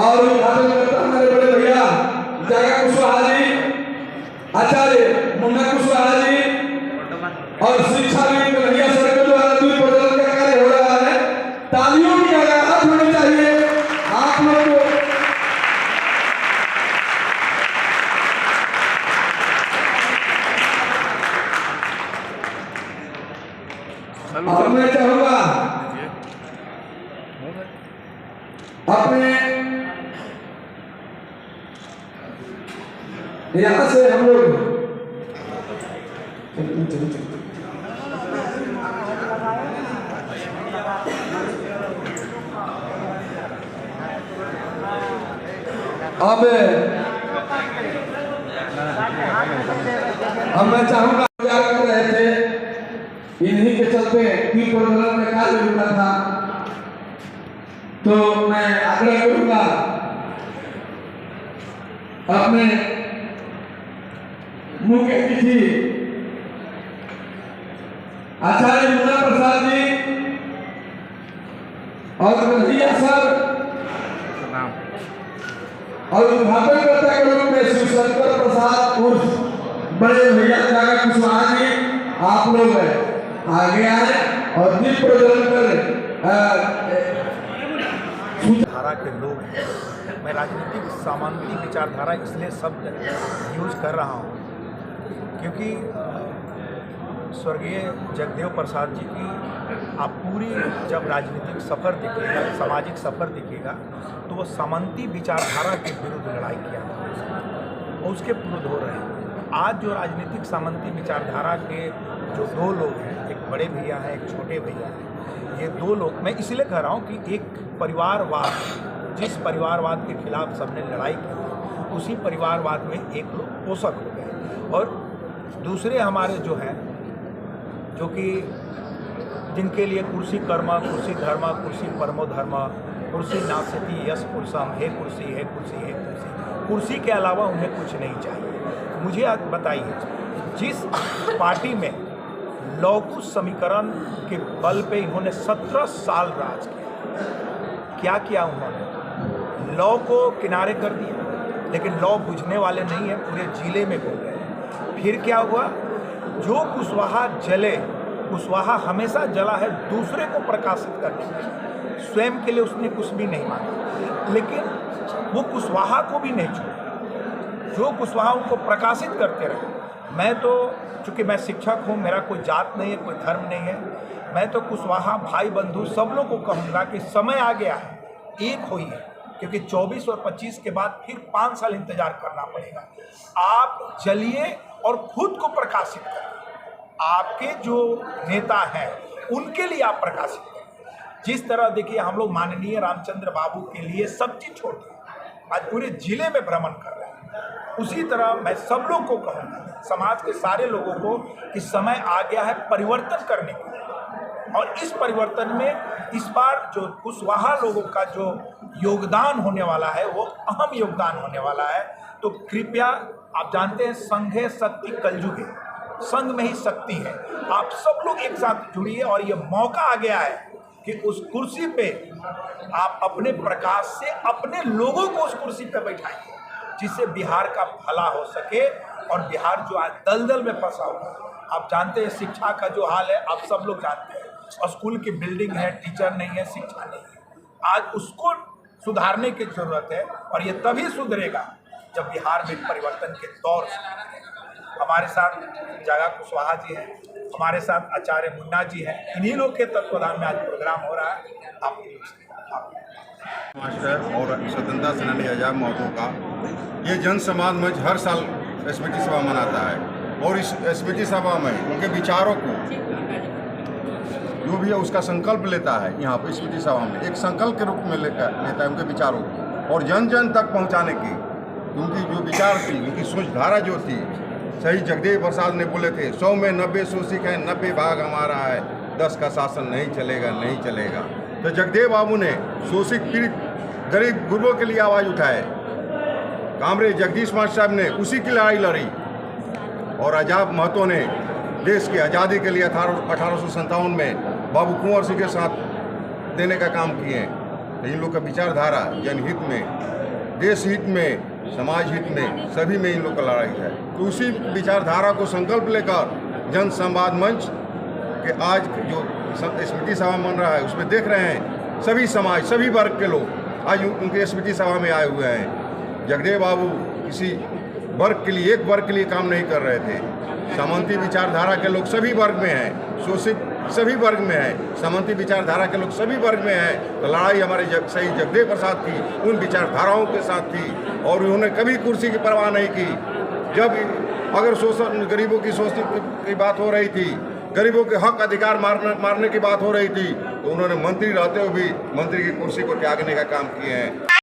और उद्घाटन करता हमारे बड़े भैया जगा कुशवाहा जी, आचार्य मुन्ना कुशवाहा जी और शिक्षा भैया सर के द्वारा द्वीप प्रज्वलन का कार्य हो रहा है। तालियों की आगाह होनी चाहिए आप लोग को। और मैं चाहूंगा अपने यहाँ से हम लोग अब मैं चाहूंगा कर रहे थे, इन्हीं के चलते द्वीप प्रज्वलन में कार्य जुड़ा था, तो मैं आग्रह करूंगा अपने मुख्य अतिथि आचार्य मुन्ना प्रसाद जी और कन्हैया सर और उद्घाटन करता के रूप में शिवशंकर प्रसाद उर्फ बड़े भैया जगा कुशवाहा जी, आप लोग आगे आए और द्वीप प्रज्वलन कर धारा के लोग हैं। मैं राजनीतिक सामान्य विचारधारा इसलिए शब्द यूज कर रहा हूँ क्योंकि स्वर्गीय जगदेव प्रसाद जी की आप पूरी जब राजनीतिक सफ़र दिखेगा, सामाजिक सफ़र दिखेगा, तो वो सामंती विचारधारा के विरुद्ध लड़ाई किया था और उसके विरुद्ध हो रहे हैं। आज जो राजनीतिक सामंती विचारधारा के जो दो लोग हैं, एक बड़े भैया हैं, एक छोटे भैया हैं, ये दो लोग, मैं इसलिए कह रहा हूँ कि एक परिवारवाद, जिस परिवारवाद के खिलाफ सबने लड़ाई की, उसी परिवारवाद में एक लोग पोषक हो गए और दूसरे हमारे जो हैं, जो कि जिनके लिए कुर्सी कर्म, कुर्सी धर्म, कुर्सी परमो धर्म, कुर्सी नास्ति यश पुरुषम, हे कुर्सी, हे कुर्सी, हे कुर्सी, कुर्सी के अलावा उन्हें कुछ नहीं चाहिए। मुझे आज बताइए, जिस पार्टी में लौकुश समीकरण के बल पे इन्होंने 17 साल राज किया, क्या किया उन्होंने? लॉ को किनारे कर दिया, लेकिन लॉ बुझने वाले नहीं है, पूरे जिले में घूम गए। फिर क्या हुआ? जो कुशवाहा जले, कुशवाहा हमेशा जला है दूसरे को प्रकाशित करने में, स्वयं के लिए उसने कुछ भी नहीं मांगा, लेकिन वो कुशवाहा को भी नहीं छोड़ा, जो कुशवाहा उनको प्रकाशित करते रहे। मैं तो चूँकि मैं शिक्षक हूँ, मेरा कोई जात नहीं है, कोई धर्म नहीं है, मैं तो कुशवाहा भाई बंधु सब लोग को कहूँगा कि समय आ गया है, एक होइए, क्योंकि 24 और 25 के बाद फिर 5 साल इंतजार करना पड़ेगा। आप जलिए और खुद को प्रकाशित करें, आपके जो नेता हैं उनके लिए आप प्रकाशित करें। जिस तरह देखिए हम लोग माननीय रामचंद्र बाबू के लिए सब चीज छोड़ दिए, आज पूरे जिले में भ्रमण कर रहे हैं, उसी तरह मैं सब लोग को कहूँगा, समाज के सारे लोगों को, कि समय आ गया है परिवर्तन करने के लिए। और इस परिवर्तन में इस बार जो कुशवाहा लोगों का जो योगदान होने वाला है वो अहम योगदान होने वाला है। तो कृपया, आप जानते हैं संघे शक्ति कलयुगे, संघ में ही शक्ति है, आप सब लोग एक साथ जुड़िए और ये मौका आ गया है कि उस कुर्सी पे आप अपने प्रकाश से अपने लोगों को उस कुर्सी पे बैठाइए, जिससे बिहार का भला हो सके और बिहार जो आज दलदल में फंसा हुआ, आप जानते हैं शिक्षा का जो हाल है, आप सब लोग जानते हैं, और स्कूल की बिल्डिंग है, टीचर नहीं है, शिक्षा नहीं है, आज उसको सुधारने की जरूरत है और ये तभी सुधरेगा जब बिहार में परिवर्तन के दौर से। हमारे साथ जगा कुशवाहा जी हैं, हमारे साथ आचार्य मुन्ना जी हैं, इन्हीं लोग के तत्वाधान में आज प्रोग्राम हो रहा है। आप मास्टर और स्वतंत्रता सेनानी आजाद महतो का ये जन समाज मंच हर साल स्मृति सभा मनाता है और इस स्मृति सभा में उनके विचारों को जो भी है उसका संकल्प लेता है। यहाँ पर स्मृति सभा में एक संकल्प के रूप में लेता है उनके विचारों को और जन जन तक पहुँचाने की, क्योंकि जो विचार थी, उनकी सोच धारा जो थी, सही जगदेव प्रसाद ने बोले थे, 100 में 90 शोषित हैं, 90 भाग हमारा है, 10 का शासन नहीं चलेगा, नहीं चलेगा। तो जगदेव बाबू ने शोषित पीड़ित गरीब गुरबों के लिए आवाज़ उठाए, कामरेज जगदीश मास्टर साहब ने उसी की लड़ाई लड़ी और आजाद महतो ने देश की आज़ादी के लिए 1857 में बाबू कुंवर सिंह के साथ देने का काम किए। तो इन लोग का विचारधारा जनहित में, देश हित में, समाज हित में, सभी में इन लोग का लड़ाई है। तो उसी विचारधारा को संकल्प लेकर जन संवाद मंच के आज जो स्मृति सभा मन रहा है उसमें देख रहे हैं सभी समाज, सभी वर्ग के लोग आज उनके स्मृति सभा में आए हुए हैं। जगदेव बाबू किसी वर्ग के लिए, एक वर्ग के लिए काम नहीं कर रहे थे। सामंती विचारधारा के लोग सभी वर्ग में हैं, शोषित सभी वर्ग में है, सामंती विचारधारा के लोग सभी वर्ग में हैं। तो लड़ाई हमारे शहीद जगदेव प्रसाद की उन विचारधाराओं के साथ थी और उन्होंने कभी कुर्सी की परवाह नहीं की। जब अगर शोषण, गरीबों की शोषण की बात हो रही थी, गरीबों के हक अधिकार मारने की बात हो रही थी, तो उन्होंने मंत्री रहते हुए भी मंत्री की कुर्सी को त्यागने का काम किए हैं।